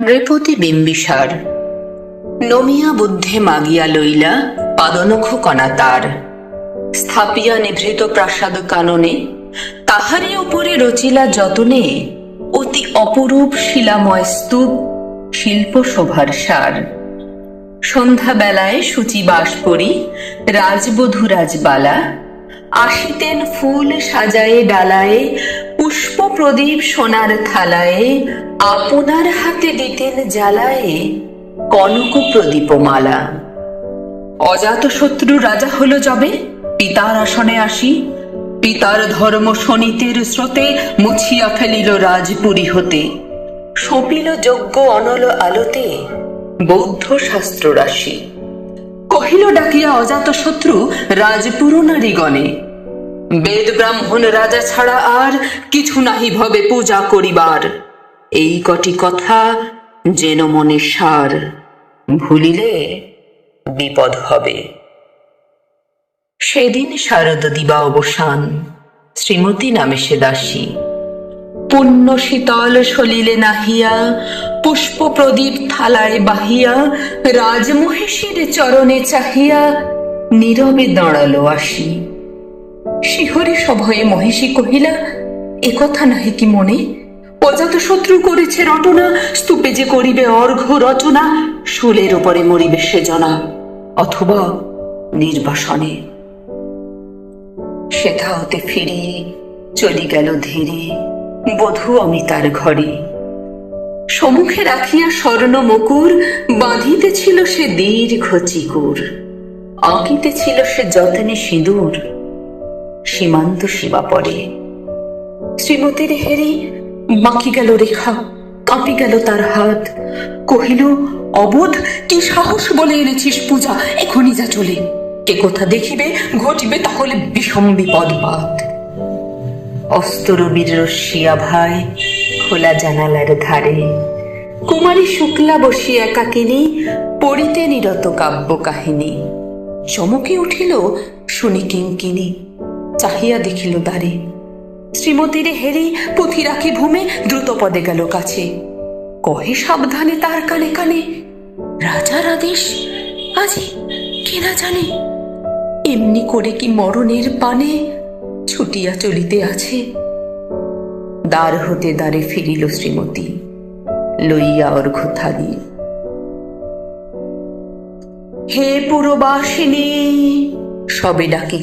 নৃপতি বিম্বিসার নমিয়া বুদ্ধে মাগিয়া লইলা পাদনখ কণা তার স্থাপিয়া নিভৃত প্রাসাদ কাননে তাহারই উপরে রচিলা যতনে অতি অপরূপ শিলাময় স্তূপ শিল্প শোভার সার। সন্ধ্যা বেলায় শুচিবাস করি রাজবধূ রাজবালা আসিতেন ফুল সাজায়ে ডালায়ে পুষ্প প্রদীপ সোনার থালায়ে আপনার হাতে দিতেন জ্বালায়ে কনক প্রদীপমালা। অজাতশত্রু রাজা হলো যবে পিতার আসনে আসি পিতার ধর্ম শনিতের স্রোতে মুছিয়া ফেলিল রাজপুরী হতে সপিল যজ্ঞ অনল আলোতে বৌদ্ধ শাস্ত্র রাশি। কহিল ডাকিয়া অজাতশত্রু রাজপুর নারীগণে বেদ ব্রাহ্মণ রাজা ছাড়া আর কিছু নাহি ভবে পূজা করিবার এই কটি কথা যেন মনে সার ভুলিলে বিপদ হবে। সেদিন শারদ দিবা অবসান শ্রীমতী নামে সে দাসী পুণ্য শীতল সলিলে নাহিয়া পুষ্প প্রদীপ থালায় বাহিয়া রাজমহিষীর চরণে চাহিয়া নীরবে দাঁড়ালো আসি। শিহরি সভয়ে মহিষী কহিলা একথা নাহি কি মনে অজাতশত্রু করেছে রটনা স্তূপে যে করিবে অর্ঘ্য রচনা শূলের উপরে মরিবে সে জনা অথবা নির্বাসনে। সেথা হতে ফিরে চলি গেল ধীরে বধূ অমিতার ঘরে সম্মুখে রাখিয়া স্বর্ণ মুকুর বাঁধিতেছিল সে দীর্ঘ চিকুর আঁকিতেছিল সে যত্নে সিঁদুর সীমান্ত সীমা পরে। শ্রীমতীর হেরি বাঁকি গেল রেখা কাঁপি গেল তার হাত কহিল অবোধ কি সাহস বলে এনেছিস পূজা এখনই যা চলে কে কোথা দেখিবে ঘটিবে তাহলে বিষম বিপদপাত। অস্তরবীর রশ্মিয়া ভাই খোলা জানালার ধারে কুমারী শুক্লা বসি একাকিনী পড়িতে নিরত কাব্য কাহিনী চমকে উঠিল শুনি কিঙ্কিনী চাহিয়া দেখিল দ্বারে শ্রীমতীর হেরি পুঁথি রাখি ভূমে দ্রুত পদে গেল কাছে কহে সাবধানে তার কানে কানে রাজার আদেশ আজি কে না জানে এমনি করে কি মরণের পানে ছুটিয়া চলিতে আছে। দ্বার হতে দ্বারে ফিরিল শ্রীমতী লইয়া অর্ঘ্য থালি। হে পুরবাসিনী সবে ডাকে